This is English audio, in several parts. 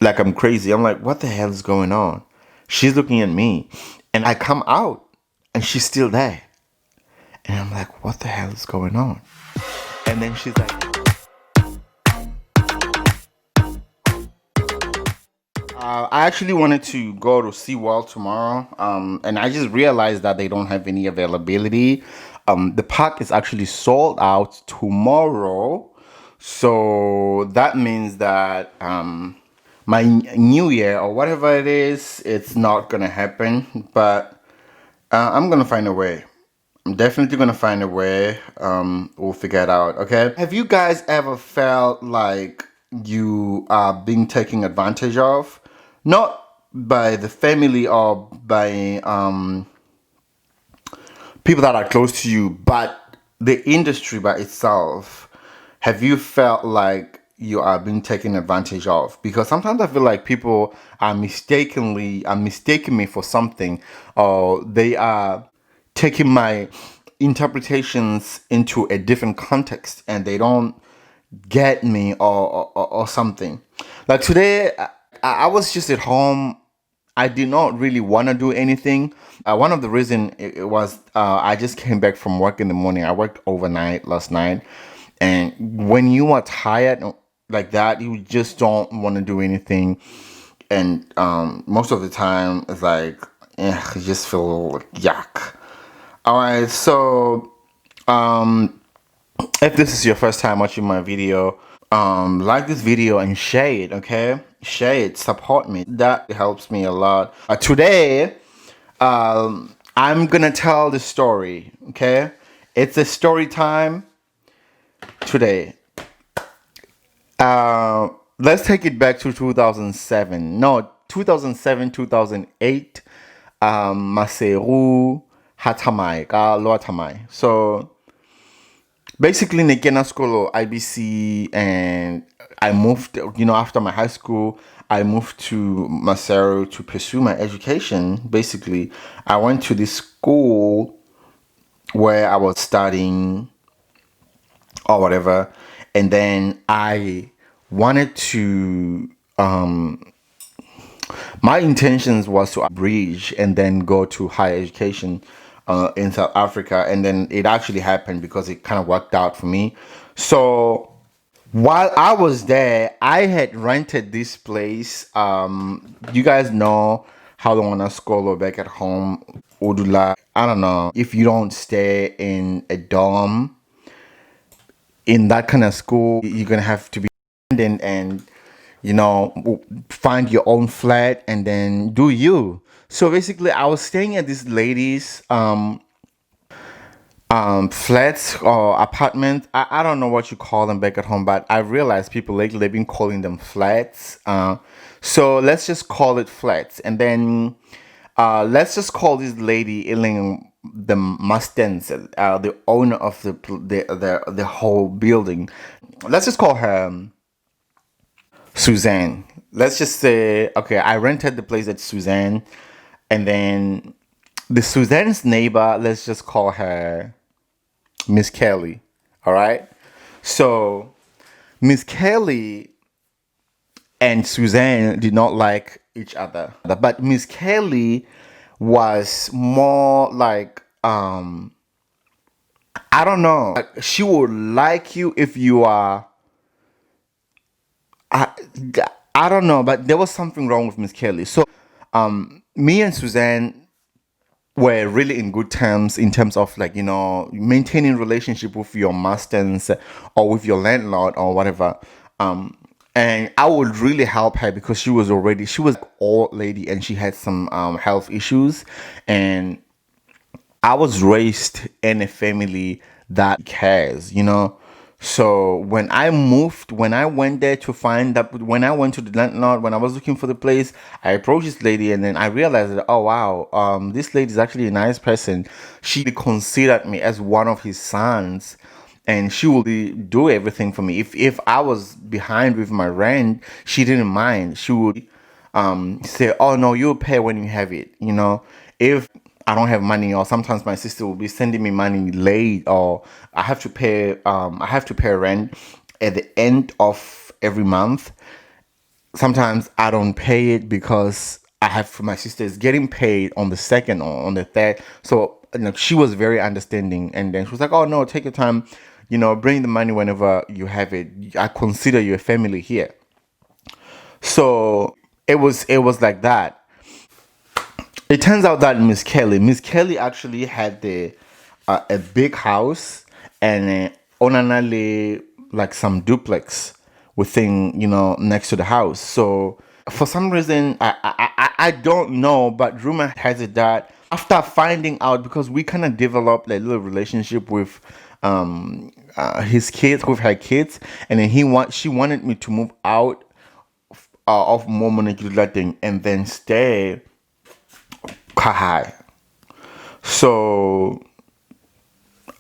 like I'm crazy. I'm like, what the hell is going on? She's looking at me, and I come out, and she's still there. And I'm like, what the hell is going on? And then she's like, I actually wanted to go to SeaWorld tomorrow, and I just realized that they don't have any availability. The park is actually sold out tomorrow, so that means that my new year or whatever it is, it's not gonna happen. But I'm gonna find a way. I'm definitely gonna find a way. We'll figure it out. Okay. Have you guys ever felt like you are being taken advantage of? Not by the family or by people that are close to you, but the industry by itself. Have you felt like you are being taken advantage of? Because sometimes I feel like people are mistaking me for something, or they are taking my interpretations into a different context, and they don't get me, or something. Like today, I was just at home. I did not really want to do anything. One of the reason it was I just came back from work in the morning. I worked overnight last night, and when you are tired like that, you just don't want to do anything. And most of the time, it's like, you just feel like yuck. All right, so if this is your first time watching my video, like this video and share it, okay? Share it, support me. That helps me a lot. Today, I'm gonna tell the story, okay? It's a story time today. Let's take it back to 2007. No, 2007, 2008. Maseru Hatamai, ka Loa Tamai. So basically, Nekena School IBC, and I moved, after my high school, I moved to Maseru to pursue my education. Basically, I went to this school where I was studying or whatever, and then I wanted to my intentions was to bridge and then go to higher education in South Africa, and then it actually happened because it kind of worked out for me. So while I was there, I had rented this place. You guys know how the one Skolo back at home, Udula. I don't know if you don't stay in a dorm in that kind of school, you're gonna have to be independent and find your own flat and then do you. So basically, I was staying at this lady's flats or apartment. I don't know what you call them back at home, but I realized people lately they've been calling them flats. So let's just call it flats, and then let's just call this lady Iling the Mustens, the owner of the whole building. Let's just call her Suzanne. Let's just say, okay, I rented the place at Suzanne, and then the Suzanne's neighbor, let's just call her Miss Kelly. All right. So Miss Kelly and Suzanne did not like each other, but Miss Kelly was more like I don't know. Like, she would like you if you are. I, I don't know, but there was something wrong with Miss Kelly. So, me and Suzanne were really in good terms in terms of like maintaining relationship with your masters or with your landlord or whatever. And I would really help her because she was an old lady and she had some health issues, and I was raised in a family that cares. So when I moved, when I went there to find that, when I went to the landlord, when I was looking for the place, I approached this lady, and then I realized that, oh wow, this lady is actually a nice person. She considered me as one of his sons, and she will do everything for me. If I was behind with my rent, she didn't mind. She would say, oh no, you'll pay when you have it. If I don't have money, or sometimes my sister will be sending me money late, or I have to pay rent at the end of every month. sometimes I don't pay it because I have my sister is getting paid on the second or on the third. So she was very understanding, and then she was like, "Oh no, take your time, bring the money whenever you have it. I consider you a family here." So it was like that. It turns out that Miss Kelly actually had a big house and onanale like some duplex within next to the house. So for some reason I don't know, but rumor has it that after finding out, because we kind of developed a little relationship with his kids, with her kids, and then she wanted me to move out of Momonekila thing and then stay Kahai. So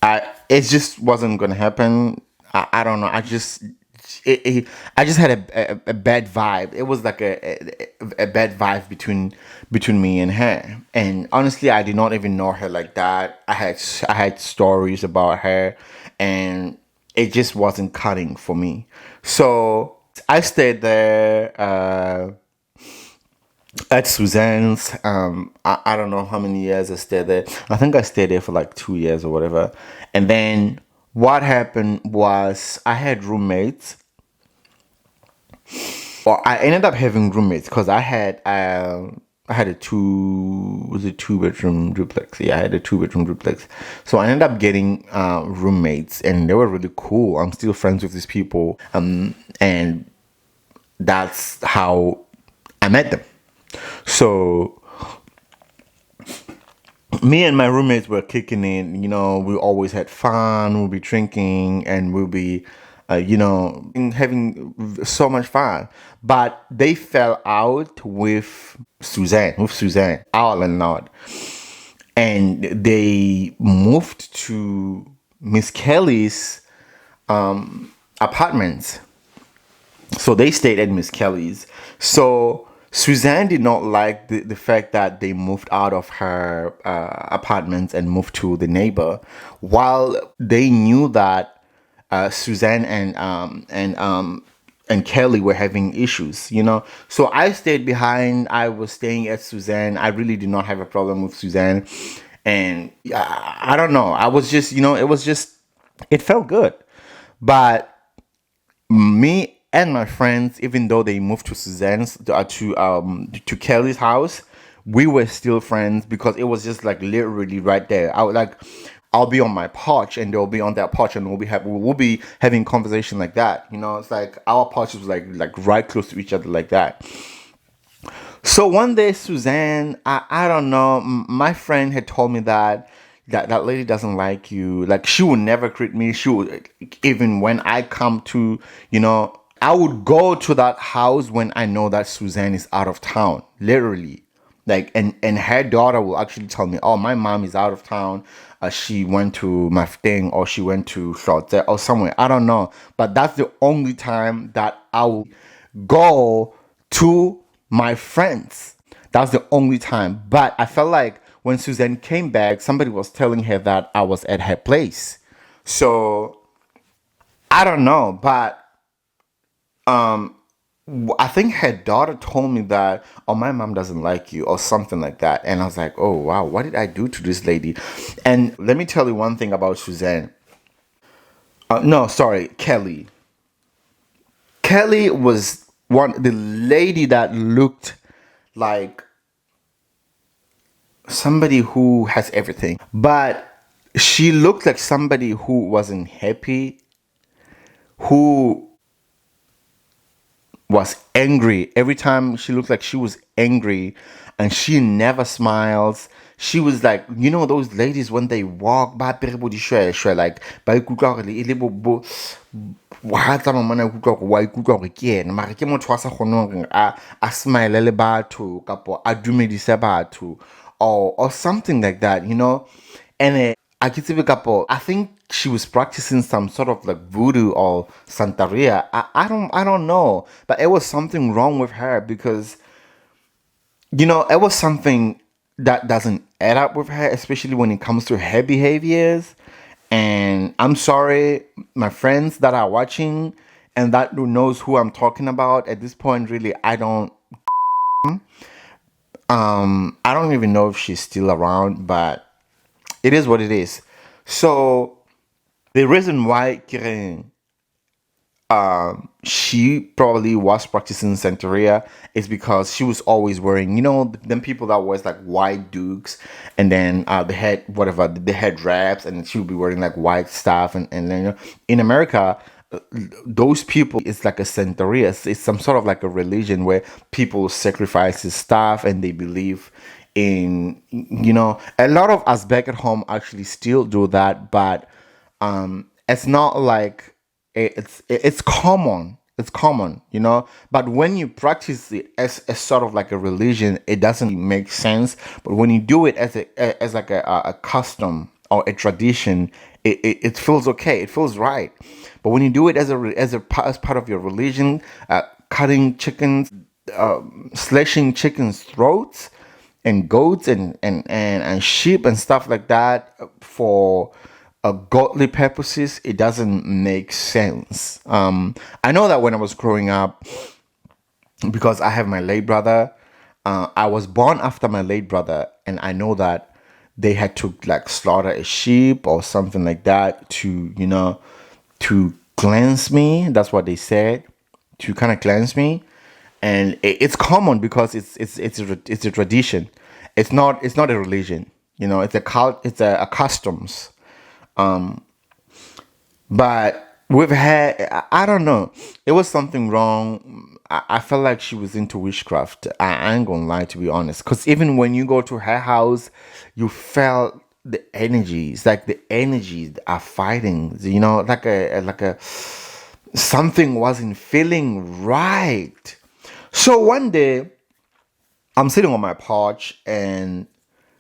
it just wasn't gonna happen. I don't know. I just had a bad vibe. It was like a bad vibe between me and her. And honestly, I did not even know her like that. I had stories about her, and it just wasn't cutting for me. So I stayed there. At Suzanne's. I don't know how many years I stayed there. I think I stayed there for like 2 years or whatever. And then what happened was I had roommates, or I ended up having roommates because I had a two-bedroom duplex. Yeah, I had a two-bedroom duplex. So I ended up getting roommates, and they were really cool. I'm still friends with these people. And that's how I met them. So me and my roommates were kicking in. We always had fun. We'll be drinking, and we'll be, having so much fun. But they fell out with Suzanne, our landlord, and they moved to Miss Kelly's apartments. So they stayed at Miss Kelly's. So Suzanne did not like the fact that they moved out of her apartments and moved to the neighbor, while they knew that Suzanne and Kelly were having issues. So I stayed behind. I was staying at Suzanne. I really did not have a problem with Suzanne, and I don't know. I was just, it felt good, but me and my friends, even though they moved to Suzanne's to Kelly's house, we were still friends because it was just like literally right there. I'll be on my porch and they'll be on their porch, and we'll be having conversation like that. It's like our porch was like right close to each other like that. So one day, Suzanne, I don't know, my friend had told me that lady doesn't like you. Like, she would never greet me. She would, even when I come to, I would go to that house when I know that Suzanne is out of town, literally. Like, and her daughter will actually tell me, "Oh, my mom is out of town. She went to Mafting, or she went to Shorte or somewhere. I don't know." But that's the only time that I will go to my friends. That's the only time. But I felt like when Suzanne came back, somebody was telling her that I was at her place. So I don't know, but I think her daughter told me that, "Oh, my mom doesn't like you," or something like that. And I was like, "Oh wow, what did I do to this lady?" And let me tell you one thing about Suzanne. No, sorry, Kelly. Kelly was the lady that looked like somebody who has everything, but she looked like somebody who wasn't happy, who was angry. Every time she looked like she was angry, and she never smiles. She was like, those ladies when they walk, ba apere bo dishweshwe, like ba ikutlwa gore e le wa tsamaya mona ikutlwa gore wa ikutlwa gore ke ene, mara ke motho a sa kgoneng gore a smile le batho kapo a dumedise batho, or something like that. And I think she was practicing some sort of like voodoo or Santeria. I don't know, but it was something wrong with her because it was something that doesn't add up with her, especially when it comes to her behaviors. And I'm sorry, my friends that are watching, and that who knows who I'm talking about. At this point, really, I don't even know if she's still around, but it is what it is. So the reason why she probably was practicing Santeria is because she was always wearing, them people that wears like white dukes, and then the head, whatever, the head wraps, and she would be wearing like white stuff. And then, in America, those people, it's like a Santeria. It's some sort of like a religion where people sacrifice this stuff and they believe in, a lot of us back at home actually still do that, but it's not like it's common. It's common, but when you practice it as sort of like a religion, it doesn't make sense. But when you do it as like a custom or a tradition, it feels okay, it feels right. But when you do it as part of your religion, cutting chickens, slashing chickens' throats, and goats, and sheep and stuff like that for godly purposes, it doesn't make sense. I know that when I was growing up, because I have my late brother, I was born after my late brother, and I know that they had to like slaughter a sheep or something like that to cleanse me. That's what they said, to kind of cleanse me. And it's common because it's a tradition. It's not a religion. It's a cult. It's a customs. But we've had, I don't know, it was something wrong. I felt like she was into witchcraft. I ain't gonna lie, to be honest. Because even when you go to her house, you felt the energies, like the energies are fighting. Like a something wasn't feeling right. So one day, I'm sitting on my porch, and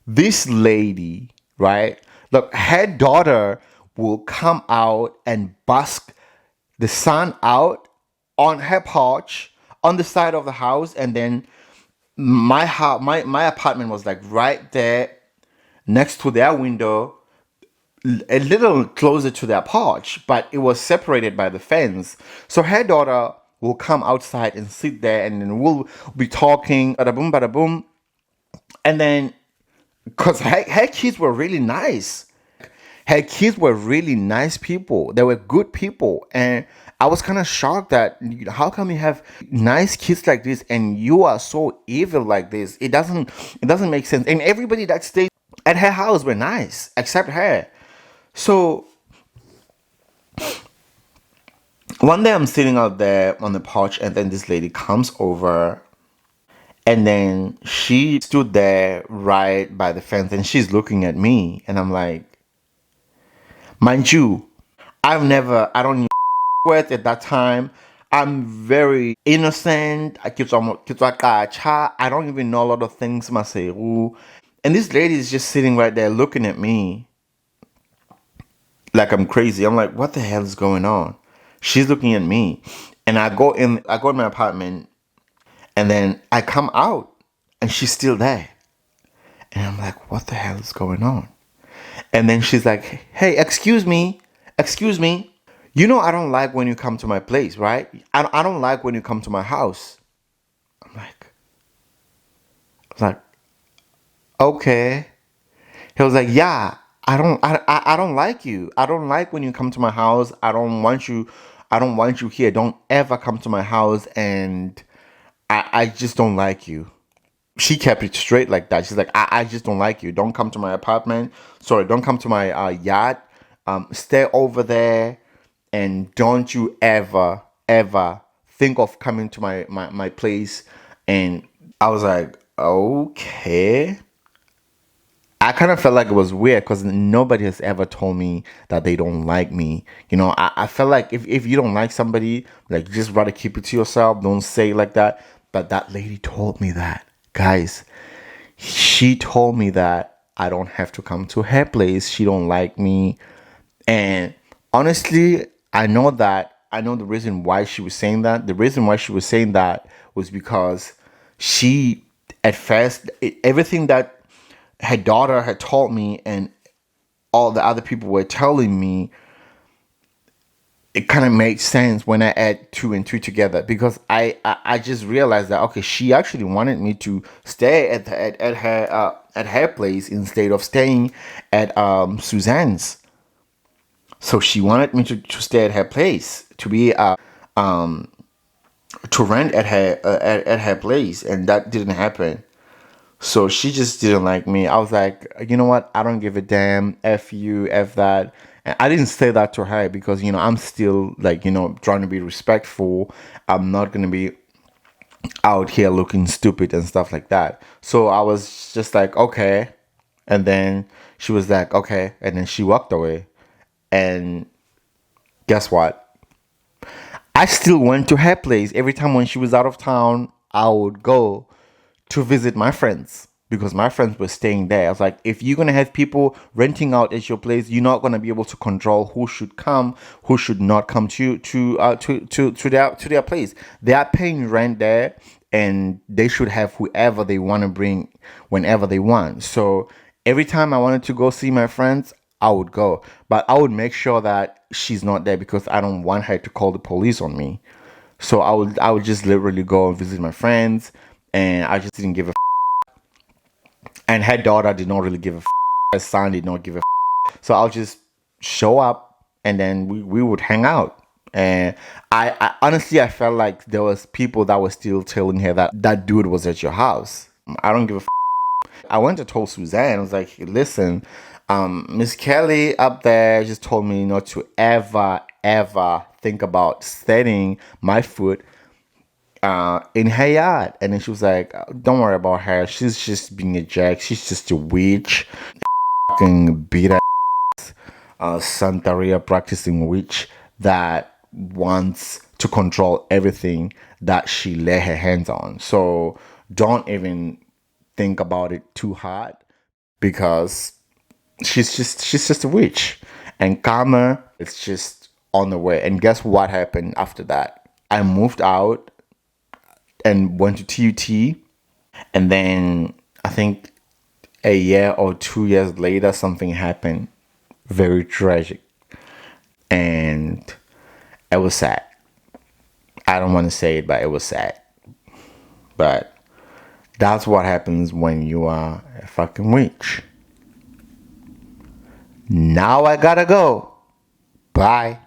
this lady, right? Look, her daughter will come out and busk the sun out on her porch on the side of the house, and then my house, my apartment was like right there next to their window, a little closer to their porch, but it was separated by the fence. So her daughter will come outside and sit there, and then we'll be talking, bada boom, bada boom. And then, because her kids were really nice. Her kids were really nice people. They were good people. And I was kind of shocked that how come you have nice kids like this and you are so evil like this? It doesn't make sense. And everybody that stayed at her house were nice except her. So one day I'm sitting out there on the porch, and then this lady comes over, and then she stood there right by the fence, and she's looking at me, and I'm like, mind you, I don't use words at that time. I'm very innocent. I don't even know a lot of things, Maseru. And this lady is just sitting right there looking at me like I'm crazy. I'm like, what the hell is going on? She's looking at me. And I go in my apartment, and then I come out, and she's still there. And I'm like, what the hell is going on? And then she's like, hey, excuse me. I don't like when you come to my place, right? I don't like when you come to my house. I'm like, okay. He was like, yeah, I don't like you. I don't like when you come to my house. I don't want you here. Don't ever come to my house, and I just don't like you. She kept it straight like that. She's like, I just don't like you. Don't come to my apartment. Sorry, don't come to my yard. Stay over there, and don't you ever think of coming to my place. And I was like, okay. I kind of felt like it was weird because nobody has ever told me that they don't like me. I felt like if you don't like somebody, like, just rather keep it to yourself. Don't say it like that. But that lady told me that. Guys, she told me that I don't have to come to her place. She don't like me. And honestly, I know the reason why she was saying that. The reason why she was saying that was because she, at first, everything that her daughter had told me and all the other people were telling me, it kind of made sense when I add two and two together, because I just realized that okay, she actually wanted me to stay at her place instead of staying at Suzanne's. So she wanted me to stay at her place, to be to rent at her place, and that didn't happen. So she just didn't like me. I was like, you know what? I don't give a damn. F you, F that. And I didn't say that to her because, I'm still like, trying to be respectful. I'm not going to be out here looking stupid and stuff like that. So I was just like, okay. And then she was like, okay. And then she walked away. And guess what? I still went to her place. Every time when she was out of town, I would go to visit my friends because my friends were staying there. I was like, if you're gonna have people renting out at your place, you're not gonna be able to control who should come, who should not come to their place. They are paying rent there, and they should have whoever they want to bring whenever they want. So every time I wanted to go see my friends, I would go, but I would make sure that she's not there because I don't want her to call the police on me. So I would just literally go and visit my friends, and I just didn't give a. And her daughter did not really give a. Her son did not give a. So I'll just show up, and then we would hang out. And I honestly I felt like there was people that were still telling her that that dude was at your house. I don't give a. I went to told Suzanne. I was like, listen, Miss Kelly up there just told me not to ever think about setting my foot in her yard. And then she was like, don't worry about her. She's just being a jack. She's just a witch. Fucking beat ass Santeria practicing witch that wants to control everything that she lay her hands on. So don't even think about it too hard, because she's just a witch, and karma is just on the way. And guess what happened after that? I moved out and went to TUT, and then I think a year or 2 years later something happened very tragic, and it was sad. I don't want to say it, but it was sad. But that's what happens when you are a fucking witch. Now I gotta go. Bye.